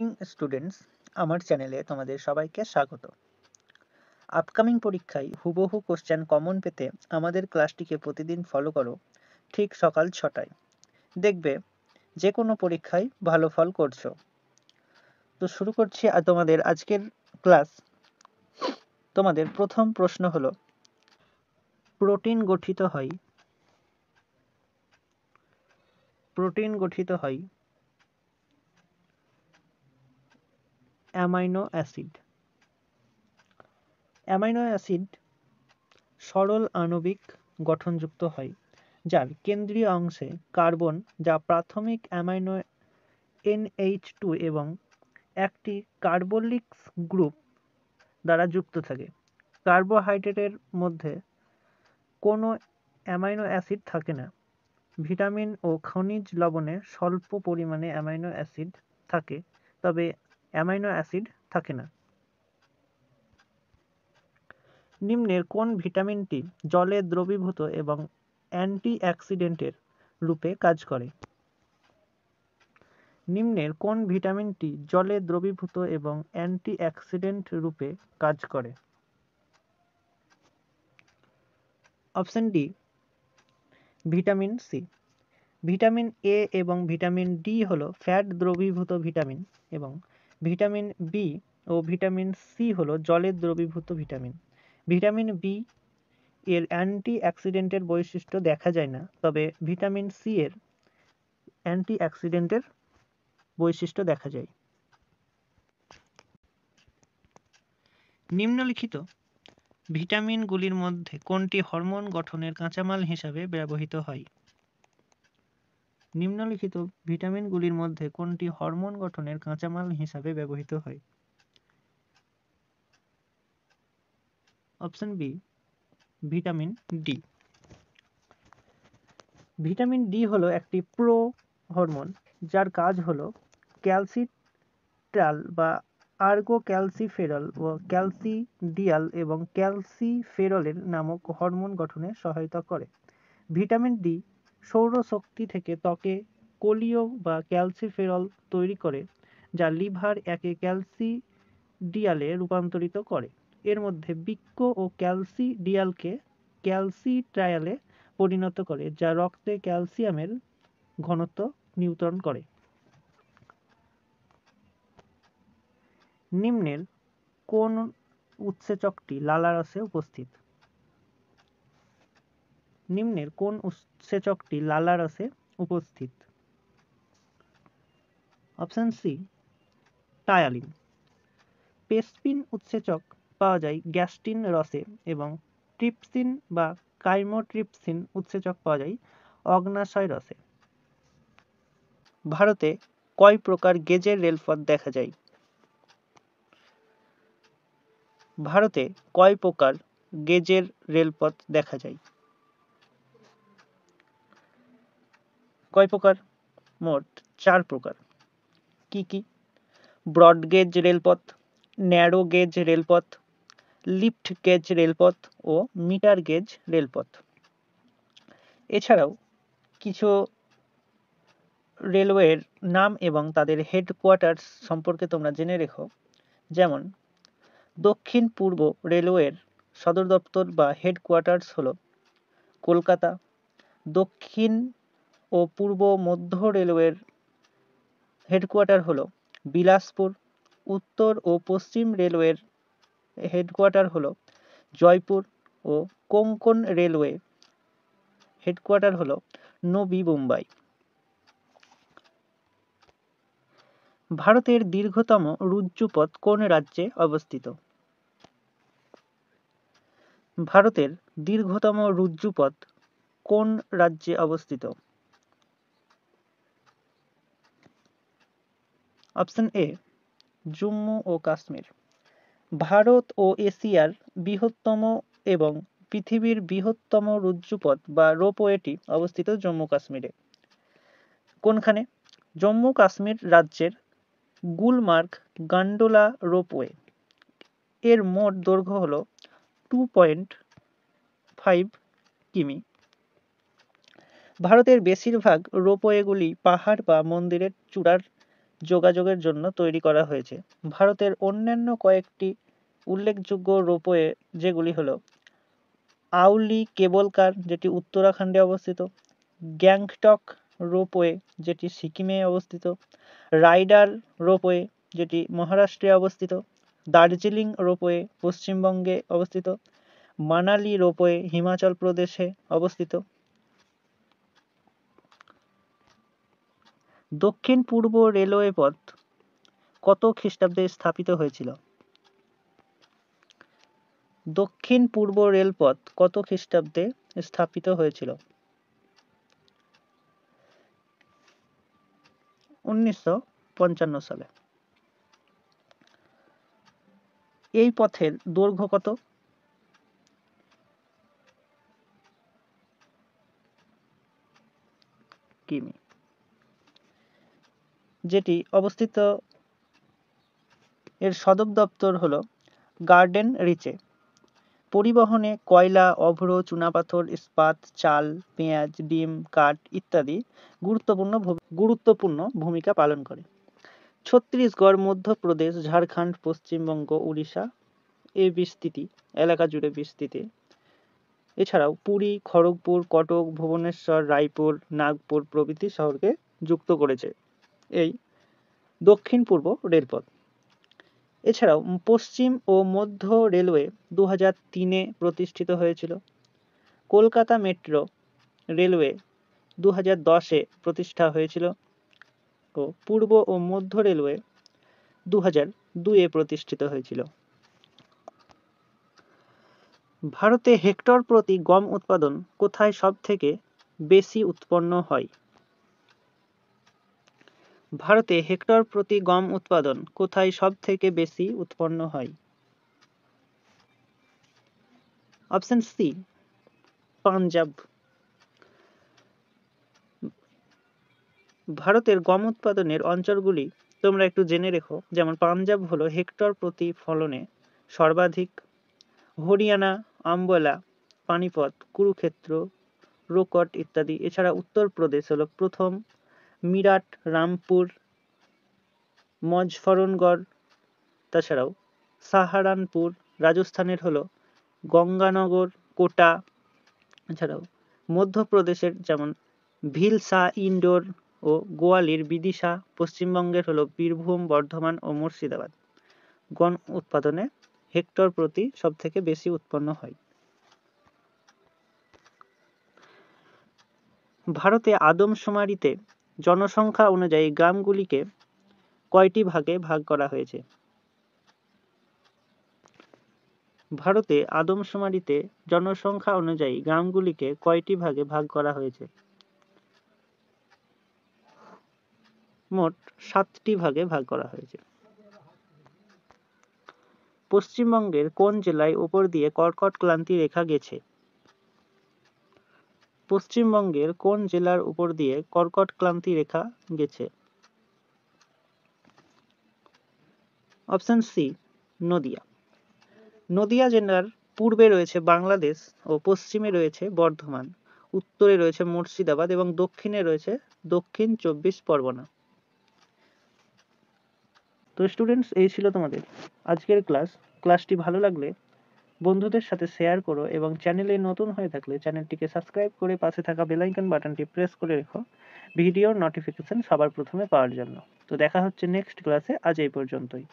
Students, আমার চ্যানেলে তোমাদের সবাইকে স্বাগত। আপকামিং পরীক্ষায় হুবহু কোশ্চেন কমন পেতে আমাদের ক্লাসটিকে প্রতিদিন ফলো করো ঠিক সকাল 6টায়। দেখবে যে কোনো পরীক্ষায় ভালো ফল করছো। তো শুরু করছি তোমাদের আজকের ক্লাস। তোমাদের প্রথম প্রশ্ন হলো, প্রোটিন গঠিত হয় অ্যামাইনো অ্যাসিড। অ্যামাইনো অ্যাসিড সরল আণবিক গঠনযুক্ত হয়, যার কেন্দ্রীয় অংশে কার্বন, যা প্রাথমিক অ্যামাইনো NH2 এবং একটি কার্বলিক গ্রুপ দ্বারা যুক্ত থাকে। কার্বোহাইড্রেটের মধ্যে কোনো অ্যামাইনো অ্যাসিড থাকে না। ভিটামিন ও খনিজ লবণে স্বল্প পরিমাণে অ্যামাইনো অ্যাসিড থাকে, তবে অ্যামাইনো অ্যাসিড থাকে না। নিম্নের কোন ভিটামিনটি জলে দ্রবীভূত এবং অ্যান্টিঅক্সিডেন্টের রূপে কাজ করে? নিম্নের কোন ভিটামিনটি জলে দ্রবীভূত এবং অ্যান্টিঅক্সিডেন্ট রূপে কাজ করে? Option D, vitamin C. Vitamin A এবং ভিটামিন ডি হলো ফ্যাট দ্রবীভূত ভিটামিন, এবং ভিটামিন বি ও ভিটামিন সি হলো জলে দ্রবীভূত ভিটামিন। ভিটামিন বি এর অ্যান্টিঅক্সিডেন্টের বৈশিষ্ট্য দেখা যায় না, তবে ভিটামিন সি এর অ্যান্টিঅক্সিডেন্টের বৈশিষ্ট্য দেখা যায়। নিম্নলিখিত ভিটামিনগুলির মধ্যে কোনটি হরমোন গঠনের কাঁচামাল হিসাবে ব্যবহৃত হয়? নিম্নলিখিত ভিটামিনগুলির মধ্যে কোনটি হরমোন গঠনের কাঁচামাল হিসাবে ব্যবহৃত হয়? Option B, vitamin D. Vitamin D হলো একটি প্রো হরমোন, যার কাজ হলো ক্যালসিট্রাল বা আর্গোক্যালসিফেরল ও ক্যালসিডিয়াল এবং ক্যালসিফেরলের নামক হরমোন গঠনে সহায়তা করে। ভিটামিন ডি সৌরশক্তি থেকে ত্বকে কোলিয় বা ক্যালসিফেরল তৈরি করে, যা লিভার একে ক্যালসিডিয়ালে রূপান্তরিত করে। এর মধ্যে বৃক্ক ও ক্যালসিডিয়ালকে ক্যালসিট্রায়ালে পরিণত করে, যা রক্তে ক্যালসিয়ামের ঘনত্ব নিয়ন্ত্রণ করে। নিম্নের কোন উৎসেচকটি লালারসে উপস্থিত? নিম্নের কোন উৎসেচকটি লালারসে উপস্থিত? Option C, ptyalin. পেসপিন উৎসেচক পাওয়া যায় গ্যাস্ট্রিন রসে, এবং ট্রিপসিন বা কাইমোট্রিপসিন উৎসেচক পাওয়া যায় অগ্ন্যাশয় রসে। ভারতে কয় প্রকার গেজের রেলপথ দেখা যায়? ভারতে কয় প্রকার গেজের রেলপথ দেখা যায়? কয় প্রকার? মোট 4 প্রকার। কি কি? ব্রড গেজ রেলপথ, ন্যারো গেজ রেলপথ, লিফট গেজ রেলপথ ও মিটার গেজ রেলপথ। এছাড়াও কিছু রেলওয়ের নাম এবং তাদের হেডকোয়ার্টার্স সম্পর্কে তোমরা জেনে রেখো। যেমন দক্ষিণ পূর্ব রেলওয়ের সদর দপ্তর বা হেডকোয়ার্টার্স হলো কলকাতা। দক্ষিণ ও পূর্ব মধ্য রেলওয়ের হেডকোয়ার্টার হলো বিলাসপুর। উত্তর ও পশ্চিম রেলওয়ের হেডকোয়ার্টার হলো জয়পুর ও কোঙ্কণ রেলওয়ে হেডকোয়ার্টার হলো নবী মুম্বাই। ভারতের দীর্ঘতম রজ্জুপথ কোন রাজ্যে অবস্থিত? ভারতের দীর্ঘতম রজ্জুপথ কোন রাজ্যে অবস্থিত? অপশন এ, জম্মু ও কাশ্মীর। ভারত ও এশিয়ার বৃহত্তম এবং পৃথিবীর বৃহত্তম রজ্জুপথ বা রোপওয়েটি অবস্থিত জম্মু কাশ্মীরে। কোনখানে? জম্মু কাশ্মীর রাজ্যের গুলমার্গ গন্ডোলা রোপওয়ে। এর মোট দৈর্ঘ্য হল 2.5 কিমি। ভারতের বেশিরভাগ রোপওয়েগুলি পাহাড় বা মন্দিরের চূড়ার যোগাযোগের জন্য তৈরি করা হয়েছে। ভারতের অন্যান্য কয়েকটি উল্লেখযোগ্য রোপওয়ে যেগুলি হলো আউলি কেবল কার, যেটি উত্তরাখণ্ডে অবস্থিত, গ্যাংটক রোপওয়ে, যেটি সিকিমে অবস্থিত, রাইডার রোপওয়ে, যেটি মহারাষ্ট্রে অবস্থিত, দার্জিলিং রোপওয়ে, পশ্চিমবঙ্গে অবস্থিত, মানালি রোপওয়ে, হিমাচল প্রদেশে অবস্থিত। দক্ষিণ পূর্ব রেলওয়ে পথ কত খ্রিস্টাব্দে স্থাপিত হয়েছিল? দক্ষিণ পূর্ব রেলপথ কত খ্রিস্টাব্দে স্থাপিত হয়েছিল? 1955 সালে। এই পথের দৈর্ঘ্য কত? কিমি। যেটি অবস্থিত, এর সদর দপ্তর হলো গার্ডেন রিচে। পরিবহনে কয়লা, অভ্র, চুনাপাথর, ইস্পাত, চাল, পেঁয়াজ, ডিম, কাঠ ইত্যাদি গুরুত্বপূর্ণ ভূমিকা পালন করে। ছত্তিশগড়, মধ্যপ্রদেশ, ঝাড়খণ্ড, পশ্চিমবঙ্গ, উড়িষ্যা এই বিস্তৃতি এলাকা জুড়ে বিস্তৃতি। এছাড়াও পুরী, খড়গপুর, কটক, ভুবনেশ্বর, রায়পুর, নাগপুর প্রভৃতি শহরকে যুক্ত করেছে এই দক্ষিণ পূর্ব রেলপথ। এছাড়াও পশ্চিম ও মধ্য রেলওয়ে 2003-এ প্রতিষ্ঠিত হয়েছিল। কলকাতা মেট্রো রেলওয়ে 2010-এ প্রতিষ্ঠা হয়েছিল ও পূর্ব ও মধ্য রেলওয়ে 2002-এ প্রতিষ্ঠিত হয়েছিল। ভারতে হেক্টর প্রতি গম উৎপাদন কোথায় সবথেকে বেশি উৎপন্ন হয়? ভারতে হেক্টর প্রতি গম উৎপাদন কোথায় সবথেকে বেশি উৎপন্ন হয়? Option C, Punjab. ভারতের গম উৎপাদনের অঞ্চলগুলি তোমরা একটু জেনে রেখো, যেমন পাঞ্জাব হলো হেক্টর প্রতি ফলনে সর্বাধিক, হরিয়ানা, আম্বালা, পানিপত, কুরুক্ষেত্র, রোকট ইত্যাদি। এছাড়া উত্তরপ্রদেশ হলো প্রথম, মিরাট, রামপুর, মজফরনগড়, তাছাড়াও সাহারানপুর। রাজস্থানের হলো গঙ্গানগর, কোটা। এছাড়াও মধ্যপ্রদেশের যেমন ভিলসা, ইন্ডোর ও গোয়ালিয়র, বিদিশা। পশ্চিমবঙ্গের হলো বীরভূম, বর্ধমান ও মুর্শিদাবাদ। গম উৎপাদনে হেক্টর প্রতি সবথেকে বেশি উৎপন্ন হয়। ভারতে আদমশুমারিতে জনসংখ্যা অনুযায়ী গ্রামগুলিকে কয়টি ভাগে ভাগ করা হয়েছে? ভারতে আদমশুমারিতে জনসংখ্যা অনুযায়ী গ্রামগুলিকে কয়টি ভাগে ভাগ করা হয়েছে? মোট 7টি ভাগে ভাগ করা হয়েছে। পশ্চিমবঙ্গের কোন জেলায় উপর দিয়ে কর্কট ক্রান্তি রেখা গেছে? পশ্চিমবঙ্গের কোন জেলার উপর দিয়ে কর্কট ক্রান্তি রেখা গেছে? Option C, Nadia. নদিয়া জেলার পূর্বে রয়েছে বাংলাদেশ ও পশ্চিমে রয়েছে বর্ধমান, উত্তরে রয়েছে মুর্শিদাবাদ এবং দক্ষিণে রয়েছে দক্ষিণ 24 পরগনা। তো স্টুডেন্টস, এই ছিল তোমাদের আজকের ক্লাসটি ভালো লাগলে বন্ধুদের সাথে শেয়ার করো এবং চ্যানেলে নতুন হয়ে থাকলে চ্যানেলটিকে সাবস্ক্রাইব করে পাশে থাকা বেল আইকন বাটনটি প্রেস করে রেখো ভিডিওর নোটিফিকেশন সবার প্রথমে পাওয়ার জন্য। তো দেখা হচ্ছে নেক্সট ক্লাসে। আজ এই পর্যন্তই।